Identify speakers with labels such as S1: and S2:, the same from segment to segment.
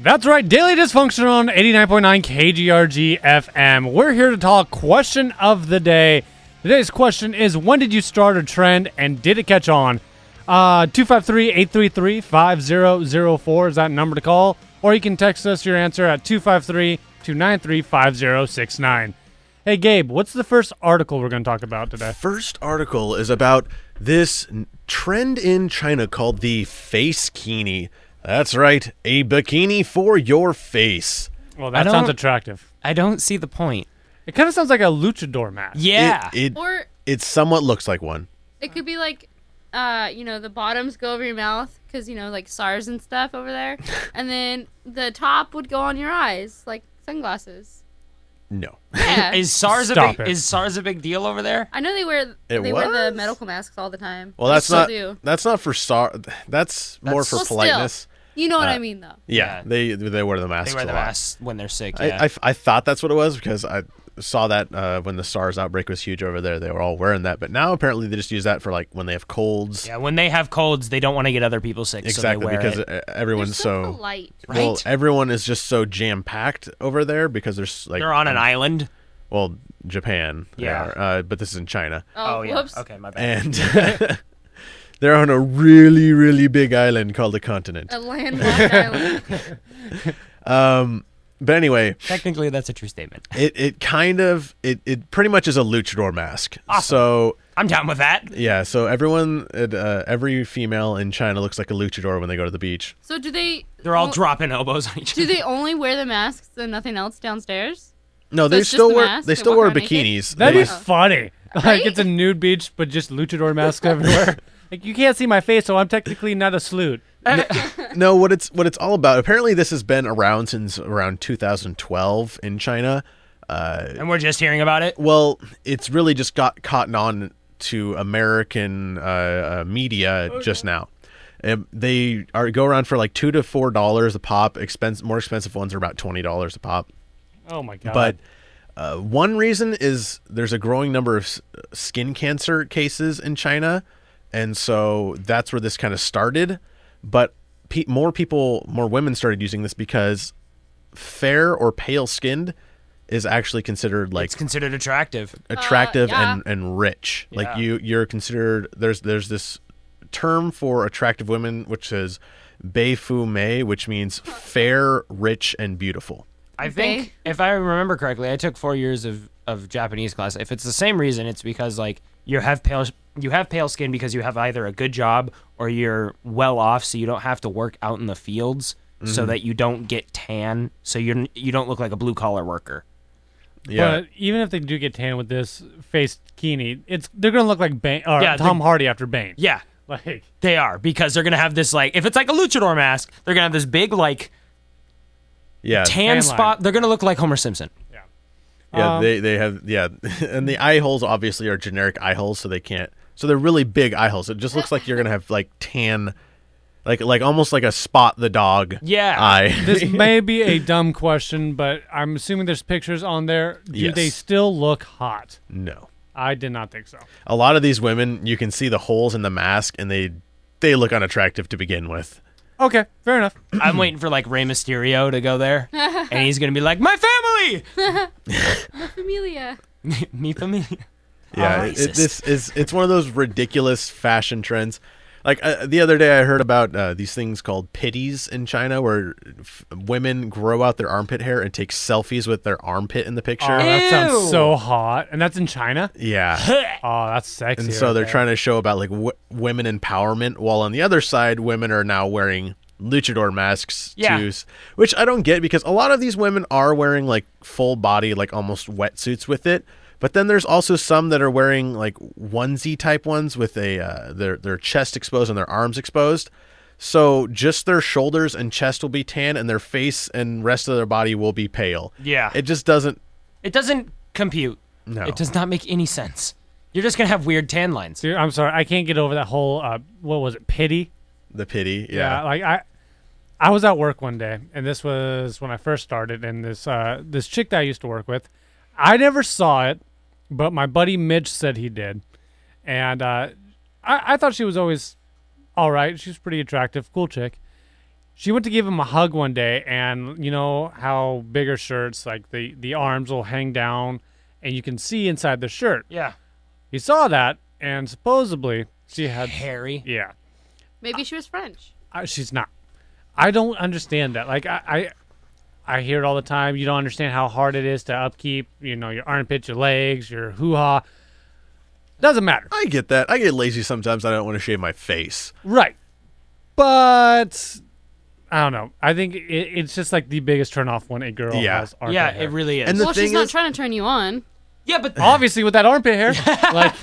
S1: That's right, Daily Dysfunction on 89.9 KGRG FM. We're here to talk question of the day. Today's question is, when did you start a trend and did it catch on? 253-833-5004 is that number to call. Or you can text us your answer at 253-293-5069. Hey, Gabe, what's the first article we're going to talk about today?
S2: First article is about this trend in China called the face-kini. That's right, a bikini for your face.
S1: Well, that sounds attractive.
S3: I don't see the point.
S1: It kind of sounds like a luchador mask.
S3: Yeah.
S2: It somewhat looks like one.
S4: It could be like, the bottoms go over your mouth because, like SARS and stuff over there. And then the top would go on your eyes, like sunglasses.
S2: No.
S4: Yeah.
S3: Is SARS a big deal over there?
S4: I know they wear the medical masks all the time.
S2: Well, that's not for SARS. That's more for politeness.
S4: Still, you know what I mean, though.
S2: Yeah, they wear the masks.
S3: They wear the
S2: a lot.
S3: masks when they're sick. Yeah.
S2: I thought that's what it was because I saw that when the SARS outbreak was huge over there, they were all wearing that. But now apparently they just use that for like when they have colds.
S3: Yeah, when they have colds, they don't want to get other people sick.
S2: Exactly,
S3: so they wear
S2: because
S3: it.
S2: everyone's
S4: so polite.
S2: Well,
S3: Right?
S2: everyone is just so jam packed over there because there's like
S3: They're on an island.
S2: Well, Japan.
S3: Yeah.
S2: They are, but this is in China.
S4: Oh,
S3: yeah.
S4: whoops.
S3: Okay, my bad.
S2: And they're on a really, really big island called a continent.
S4: A landlocked island.
S2: But anyway,
S3: Technically, that's a true statement.
S2: it pretty much is a luchador mask.
S3: Awesome.
S2: So
S3: I'm down with that.
S2: yeah, so every female in China looks like a luchador when they go to the beach.
S4: So do they...
S3: They're all dropping elbows on each other.
S4: Do they only wear the masks and nothing else downstairs?
S2: No,
S4: So
S2: they
S4: it's just
S2: still
S4: the
S2: wear
S4: mask?
S2: they
S4: They
S2: still
S4: walk
S2: wear
S4: around naked?
S2: bikinis.
S1: That'd
S2: They-
S1: be funny. Like,
S4: Right?
S1: it's a nude beach, but just luchador masks everywhere. Like, you can't see my face, so I'm technically not a sleut.
S2: No, what it's all about. Apparently, this has been around since around 2012 in China.
S3: And we're just hearing about it.
S2: Well, it's really just got caught on to American media just now. They go around for like $2 to $4 a pop. More expensive ones are about $20 a pop.
S1: Oh, my God.
S2: But one reason is there's a growing number of skin cancer cases in China, and so that's where this kind of started. But more women started using this because fair or pale skinned is actually considered like
S3: It's considered attractive.
S4: Yeah.
S2: and rich.
S3: Yeah.
S2: Like you're considered. There's this term for attractive women which is bei fu mei, which means fair, rich, and beautiful.
S3: I think, if I remember correctly, I took 4 years of Japanese class. If it's the same reason, it's because like you have pale skin because you have either a good job or you're well off, so you don't have to work out in the fields, so that you don't get tan, so you don't look like a blue collar worker.
S2: Yeah.
S1: But even if they do get tan with this face bikini, they're going to look like Bane, or
S3: Yeah,
S1: Tom Hardy after Bane.
S3: Yeah,
S1: Like,
S3: they are, because they're gonna have this like, if it's like a luchador mask, they're gonna have this big like
S2: Yeah.
S3: tan
S1: Tan
S3: spot.
S1: line.
S3: They're gonna look like Homer Simpson.
S2: Yeah, they have and the eye holes obviously are generic eye holes, so they can't. So they're really big eye holes. It just looks like you're gonna have like tan, like almost like a Spot the dog.
S3: Yeah.
S2: Eye.
S1: this may be a dumb question, but I'm assuming there's pictures on there. Do
S2: Yes.
S1: they still look hot?
S2: No.
S1: I did not think so.
S2: A lot of these women, you can see the holes in the mask, and they look unattractive to begin with.
S1: Okay, fair enough.
S3: I'm waiting for like Rey Mysterio to go there, and he's gonna be like, "My family,
S4: Familia.
S3: mi familia."
S2: Yeah,
S3: Racist.
S2: it's one of those ridiculous fashion trends. Like the other day, I heard about these things called pitties in China, where women grow out their armpit hair and take selfies with their armpit in the picture.
S1: Oh, that sounds
S3: Ew.
S1: so hot. And that's in China?
S2: Yeah,
S1: Oh, that's sexy.
S2: and so
S1: right
S2: they're
S1: there.
S2: trying to show about like women empowerment, while on the other side, women are now wearing luchador masks
S3: Yeah.
S2: which I don't get, because a lot of these women are wearing like full body, like almost wetsuits with it. But then there's also some that are wearing like onesie type ones with their chest exposed and their arms exposed. So just their shoulders and chest will be tan, and their face and rest of their body will be pale.
S3: Yeah.
S2: It just doesn't.
S3: It doesn't compute.
S2: No.
S3: It does not make any sense. You're just gonna have weird tan lines.
S1: Dude, I'm sorry. I can't get over that whole, what was it, pity?
S2: The pity. Yeah.
S1: Like, I was at work one day, and this was when I first started, and this chick that I used to work with, I never saw it, but my buddy Mitch said he did. And I thought she was always all right. She was pretty attractive, cool chick. she went to give him a hug one day, and you know how bigger shirts, like the arms will hang down, and you can see inside the shirt.
S3: Yeah.
S1: He saw that, and supposedly she had
S3: Hairy.
S1: Yeah,
S4: Maybe she was French.
S1: she's not. I don't understand that. Like I hear it all the time. You don't understand how hard it is to upkeep, your armpits, your legs, your hoo-ha. Doesn't matter.
S2: I get that. I get lazy sometimes. I don't want to shave my face.
S1: Right. But I don't know. I think it's just like the biggest turnoff when a girl has armpit
S3: Yeah,
S1: hair.
S3: it really is.
S2: And the
S4: Well, she's
S2: thing
S4: not
S2: is-
S4: trying to turn you on.
S3: yeah, but
S1: Obviously, with that armpit hair, like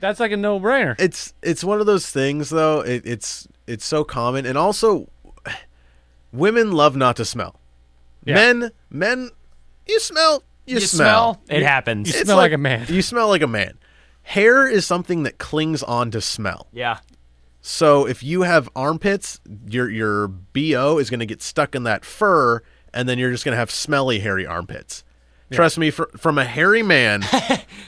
S1: that's like a no-brainer.
S2: It's one of those things though. It's so common, and also women love not to smell.
S1: Yeah.
S2: Men, you smell. You
S3: smell. It happens.
S1: You
S2: It's
S1: smell like a man.
S2: You smell like a man. Hair is something that clings on to smell.
S3: Yeah.
S2: So if you have armpits, your BO is going to get stuck in that fur, and then you're just going to have smelly, hairy armpits. Yeah. Trust me, from a hairy man,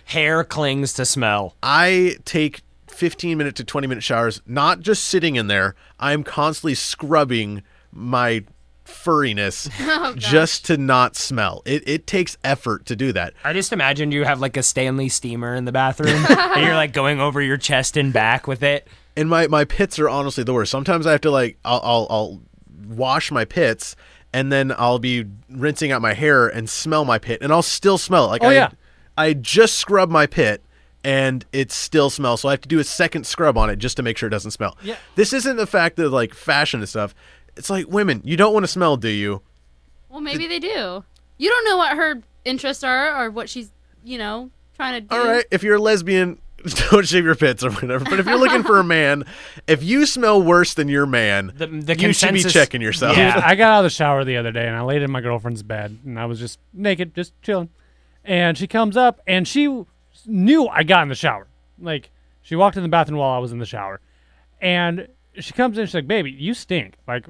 S3: Hair clings to smell.
S2: I take 15-minute to 20-minute showers, not just sitting in there. I'm constantly scrubbing my furriness just to not smell. It takes effort to do that.
S3: I just imagined you have like a Stanley steamer in the bathroom and you're like going over your chest and back with it.
S2: And my pits are honestly the worst. Sometimes I have to like I'll wash my pits, and then I'll be rinsing out my hair and smell my pit, and I'll still smell it. Like I just scrubbed my pit and it still smells, so I have to do a second scrub on it just to make sure it doesn't smell.
S1: Yeah.
S2: This isn't the fact of like fashion and stuff. It's like, women, you don't want to smell, do you?
S4: Well, maybe they do. You don't know what her interests are or what she's, trying to do.
S2: All right, if you're a lesbian, don't shave your pits or whatever. But if you're looking for a man, if you smell worse than your man,
S3: The
S2: you should be
S3: consensus-
S2: checking yourself.
S3: Yeah.
S1: Dude, I got out of the shower the other day, and I laid in my girlfriend's bed, and I was just naked, just chilling. And she comes up, and she knew I got in the shower. Like, she walked in the bathroom while I was in the shower. And she comes in, she's like, baby, you stink. Like,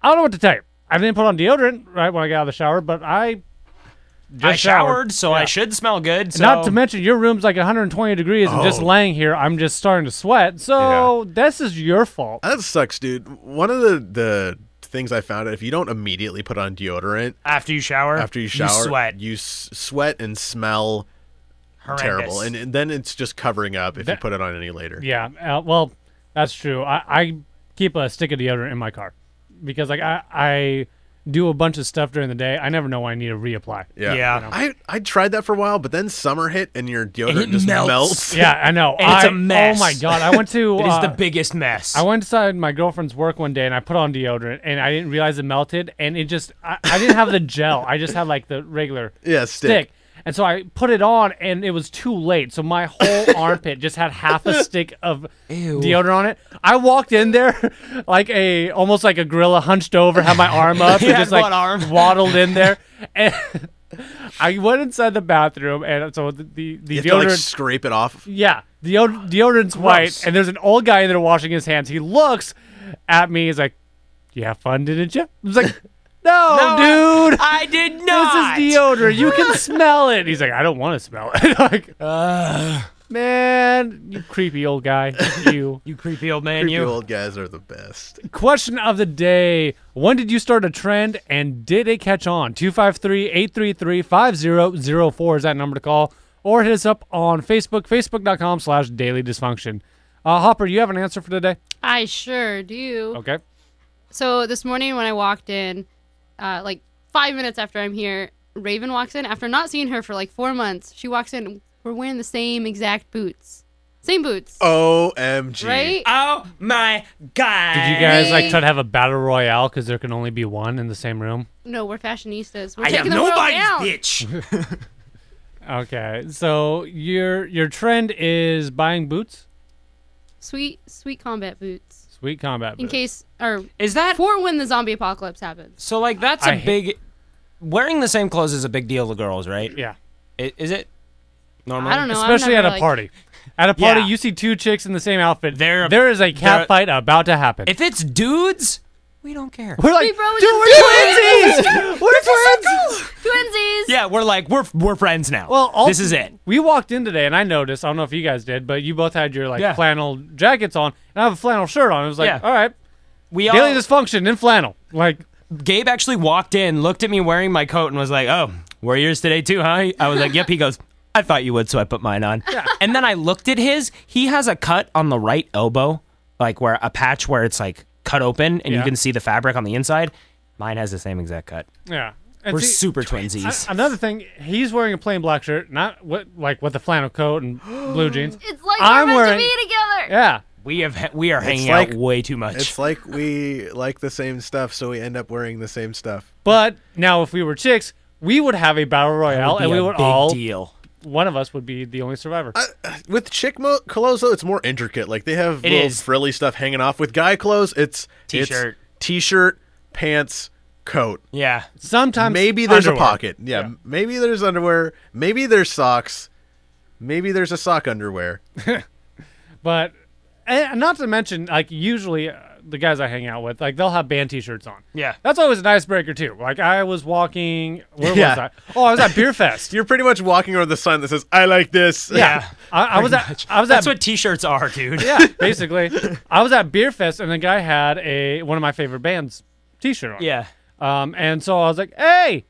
S1: I don't know what to tell you. I didn't put on deodorant right when I got out of the shower, but I just
S3: showered, so
S1: Yeah.
S3: I should smell good. So.
S1: Not to mention, your room's like 120 degrees, and just laying here, I'm just starting to sweat. So this is your fault.
S2: That sucks, dude. One of the things I found out, if you don't immediately put on deodorant
S3: after you shower,
S2: you
S3: sweat.
S2: you sweat and smell
S3: Horrendous.
S2: terrible, and then it's just covering up if you put it on any later.
S1: Yeah, well, that's true. I keep a stick of deodorant in my car because like I do a bunch of stuff during the day. I never know when I need to reapply.
S3: Yeah.
S2: I tried that for a while, but then summer hit and your deodorant
S3: it
S2: just
S3: melts.
S2: melts.
S1: Yeah, I know.
S3: And it's a mess.
S1: Oh my god, I went to.
S3: It is the biggest mess.
S1: I went inside my girlfriend's work one day and I put on deodorant and I didn't realize it melted and it just I didn't have the gel. I just had like the regular
S2: stick.
S1: And so I put it on and it was too late. So my whole armpit just had half a stick of deodorant on it. I walked in there like almost like a gorilla hunched over, had my arm up and
S3: Yeah,
S1: just like
S3: one arm.
S1: waddled in there. And I went inside the bathroom and so the
S2: You have to
S1: deodorant
S2: like scrape it off.
S1: yeah, the deodorant's white, and there's an old guy in there washing his hands. He looks at me. He's like, "You have fun, didn't you?" I was like, "No, dude,
S3: I did not.
S1: this is deodorant. You can smell it." He's like, "I don't want to smell it." Like, man, you creepy old guy. You.
S3: You creepy old man,
S2: Creepy
S3: you.
S2: old guys are the best.
S1: Question of the day: when did you start a trend, and did it catch on? 253-833-5004 is that number to call, or hit us up on Facebook, facebook.com/Daily Dysfunction. Hopper, you have an answer for today?
S4: I sure do.
S1: Okay.
S4: So this morning when I walked in, like 5 minutes after I'm here, Raven walks in. After not seeing her for like 4 months, she walks in. We're wearing the same exact boots. Same boots.
S2: OMG.
S4: Right?
S3: Oh my god.
S1: Did you guys like try to have a battle royale because there can only be one in the same room?
S4: No, we're fashionistas. We're
S3: I am
S4: taking the world
S3: nobody's
S4: down.
S3: bitch.
S1: Okay, so your trend is buying boots,
S4: Sweet combat boots.
S1: sweet combat
S4: In
S1: boots.
S4: case, or
S3: Is that
S4: for when the zombie apocalypse happens.
S3: so? Like that's
S1: I
S3: a big. Wearing the same clothes is a big deal to girls, right?
S1: Yeah,
S3: Is it? Normally,
S4: I don't know. I've
S1: especially at
S4: never,
S1: a party. At a party,
S3: Yeah.
S1: you see two chicks in the same outfit.
S3: They're-
S1: there is a cat
S3: they're-
S1: fight about to happen.
S3: If it's dudes, we don't care.
S1: We're like,
S4: Hey, bro,
S1: dude,
S4: it's
S1: we're twinsies. We're twins.
S4: Twinsies.
S3: Yeah, we're like we're friends now.
S1: Well, also,
S3: this is it.
S1: We walked in today, and I noticed. I don't know if you guys did, but you both had your like
S3: Yeah.
S1: flannel jackets on, and I have a flannel shirt on. It was like,
S3: Yeah.
S1: all right, Daily Dysfunction in flannel. Like,
S3: Gabe actually walked in, looked at me wearing my coat, and was like, "Oh, wear yours today too, huh?" I was like, "Yep." He goes, "I thought you would, so I put mine on." Yeah. And then I looked at his. He has a cut on the right elbow, like where a patch where it's like cut open, and you can see the fabric on the inside. Mine has the same exact cut.
S1: yeah.
S3: We're super twinsies.
S1: Another thing, he's wearing a plain black shirt, not with the flannel coat and blue jeans.
S4: It's like
S1: I'm
S4: we're meant
S1: wearing-
S4: to be together.
S1: Yeah.
S3: We are hanging
S2: like-
S3: out way too much.
S2: It's like we like the same stuff, so we end up wearing the same stuff.
S1: But now, if we were chicks, we would have a battle royale, and we would all.
S3: Deal.
S1: One of us would be the only survivor.
S2: With chick clothes, though, it's more intricate. Like they have little frilly stuff hanging off. With guy clothes, it's t-shirt, pants, coat.
S3: Yeah.
S1: Sometimes
S2: maybe there's
S1: underwear.
S2: a pocket. Yeah, maybe there's underwear. Maybe there's socks. Maybe there's a sock underwear.
S1: But and not to mention, like usually the guys I hang out with, like they'll have band T-shirts on.
S3: Yeah.
S1: That's always an icebreaker too. Like I was walking. Where was
S2: Yeah.
S1: I? Oh, I was at Beer Fest.
S2: You're pretty much walking around the sign that says "I like this."
S1: Yeah. I was at.
S3: That's what t-shirts are, dude.
S1: Yeah, basically. I was at Beer Fest, and the guy had one of my favorite bands T-shirt on.
S3: Yeah.
S1: And so I was like, "Hey,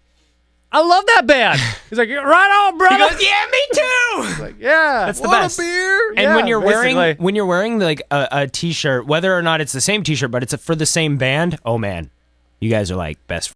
S1: I love that band." He's like, "Right on, brother."
S3: He goes, "Yeah, me too."
S1: Like, yeah,
S3: That's the
S2: Want
S3: best.
S2: a beer?
S3: And
S1: Yeah,
S3: when you're
S1: basically.
S3: wearing like a t-shirt, whether or not it's the same t-shirt, but it's for the same band, oh man, you guys are like best